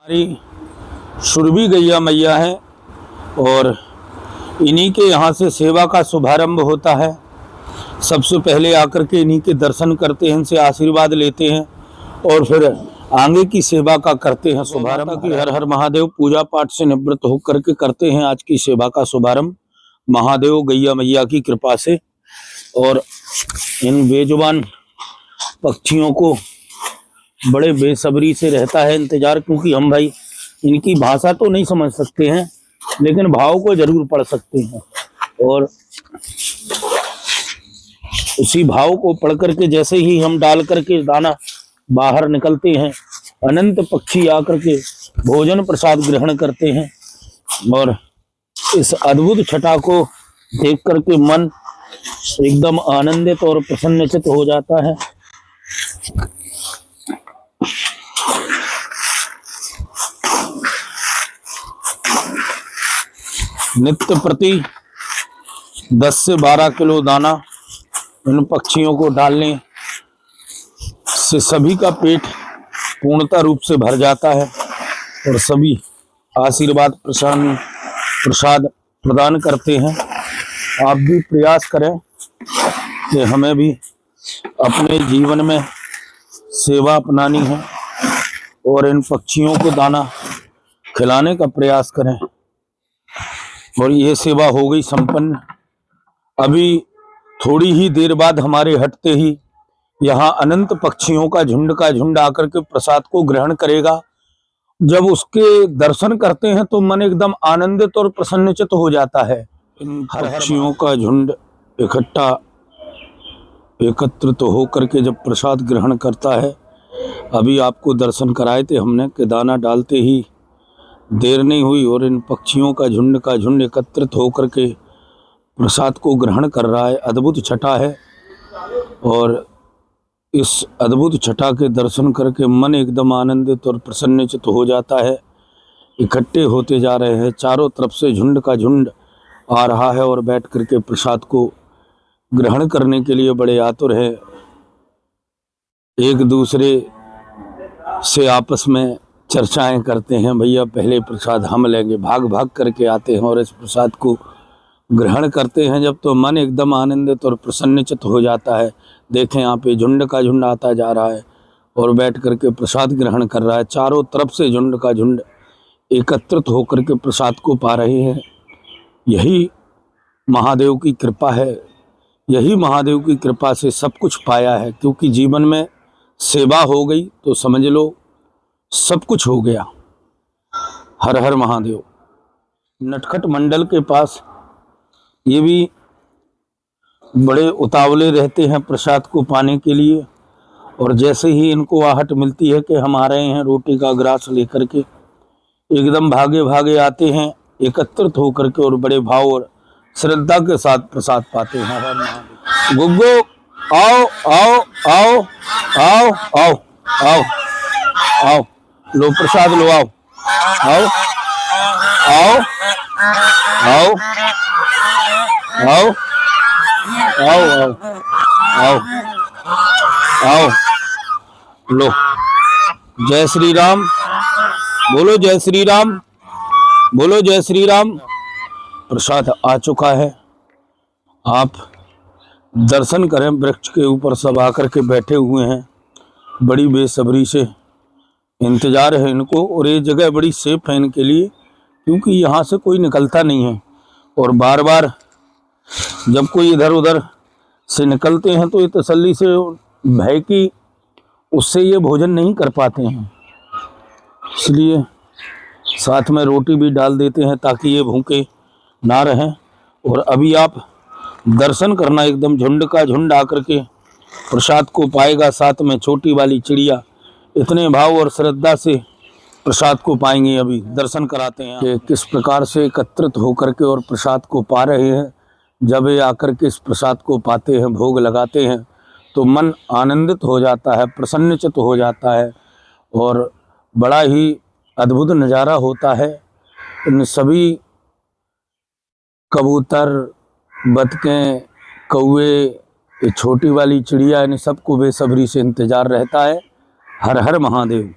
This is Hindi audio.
हमारी सुरभि गैया मैया है और इन्हीं के यहाँ से सेवा का शुभारंभ होता है। सबसे पहले आकर के इन्हीं के दर्शन करते हैं, इनसे आशीर्वाद लेते हैं और फिर आगे की सेवा का करते हैं शुभारंभ। की हर हर महादेव पूजा पाठ से निवृत्त होकर के करते हैं आज की सेवा का शुभारंभ महादेव गैया मैया की कृपा से। और इन बेजुबान पक्षियों को बड़े बेसब्री से रहता है इंतजार, क्योंकि हम भाई इनकी भाषा तो नहीं समझ सकते हैं लेकिन भाव को जरूर पढ़ सकते हैं। और उसी भाव को पढ़ करके जैसे ही हम डाल करके दाना बाहर निकलते हैं, अनंत पक्षी आकर के भोजन प्रसाद ग्रहण करते हैं। और इस अद्भुत छटा को देख करके मन एकदम आनंदित और प्रसन्नचित हो जाता है। नित्य प्रति 10 से 12 किलो दाना इन पक्षियों को डालने से सभी का पेट पूर्णता रूप से भर जाता है और सभी आशीर्वाद प्रसाद प्रदान करते हैं। आप भी प्रयास करें कि हमें भी अपने जीवन में सेवा अपनानी है और इन पक्षियों को दाना खिलाने का प्रयास करें। और ये सेवा हो गई संपन्न। अभी थोड़ी ही देर बाद हमारे हटते ही यहाँ अनंत पक्षियों का झुंड आकर के प्रसाद को ग्रहण करेगा। जब उसके दर्शन करते हैं तो मन एकदम आनंदित और प्रसन्नचित हो जाता है। इन पक्षियों का झुंड एकत्रित होकर के जब प्रसाद ग्रहण करता है, अभी आपको दर्शन कराए थे हमने कि दाना डालते ही देर नहीं हुई और इन पक्षियों का झुंड एकत्रित होकर के प्रसाद को ग्रहण कर रहा है। अद्भुत छटा है और इस अद्भुत छटा के दर्शन करके मन एकदम आनंदित और प्रसन्नचित हो जाता है। इकट्ठे होते जा रहे हैं, चारों तरफ से झुंड का झुंड आ रहा है और बैठ करके प्रसाद को ग्रहण करने के लिए बड़े आतुर हैं। एक दूसरे से आपस में चर्चाएं करते हैं, भैया पहले प्रसाद हम लेंगे, भाग भाग करके आते हैं और इस प्रसाद को ग्रहण करते हैं। जब तो मन एकदम आनंदित और प्रसन्नचित हो जाता है। देखें यहाँ पे झुंड का झुंड आता जा रहा है और बैठ करके प्रसाद ग्रहण कर रहा है। चारों तरफ से झुंड का झुंड एकत्रित होकर के प्रसाद को पा रहे हैं। यही महादेव की कृपा है, यही महादेव की कृपा से सब कुछ पाया है। क्योंकि जीवन में सेवा हो गई तो समझ लो सब कुछ हो गया। हर हर महादेव। नटखट मंडल के पास ये भी बड़े उतावले रहते हैं प्रसाद को पाने के लिए, और जैसे ही इनको आहट मिलती है कि हम आ रहे हैं रोटी का ग्रास लेकर के, एकदम भागे भागे आते हैं एकत्रित होकर के और बड़े भाव और श्रद्धा के साथ प्रसाद पाते हैं। हर महादेव। गुग्गो आओ आओ आओ आओ आओ आओ आओ, लो प्रसाद लो, आओ आओ आओ आओ आओ आओ आओ आओ, लो। जय श्री राम बोलो, जय श्री राम बोलो, जय श्री राम। प्रसाद आ चुका है, आप दर्शन करें। वृक्ष के ऊपर सब आकर के बैठे हुए हैं, बड़ी बेसब्री से इंतजार है इनको। और ये जगह बड़ी सेफ है इनके लिए, क्योंकि यहाँ से कोई निकलता नहीं है। और बार बार जब कोई इधर उधर से निकलते हैं तो ये तसल्ली से भय की उससे ये भोजन नहीं कर पाते हैं, इसलिए साथ में रोटी भी डाल देते हैं ताकि ये भूखे ना रहें। और अभी आप दर्शन करना, एकदम झुंड का झुंड आकर के प्रसाद को पाएगा। साथ में छोटी वाली चिड़िया इतने भाव और श्रद्धा से प्रसाद को पाएंगे। अभी दर्शन कराते हैं कि किस प्रकार से एकत्रित होकर के और प्रसाद को पा रहे हैं। जब ये आकर के इस प्रसाद को पाते हैं, भोग लगाते हैं, तो मन आनंदित हो जाता है, प्रसन्नचित हो जाता है और बड़ा ही अद्भुत नज़ारा होता है। इन सभी कबूतर, बतखें, कौवे, ये छोटी वाली चिड़िया, इन सबको बेसब्री से इंतज़ार रहता है। हर हर महादेव।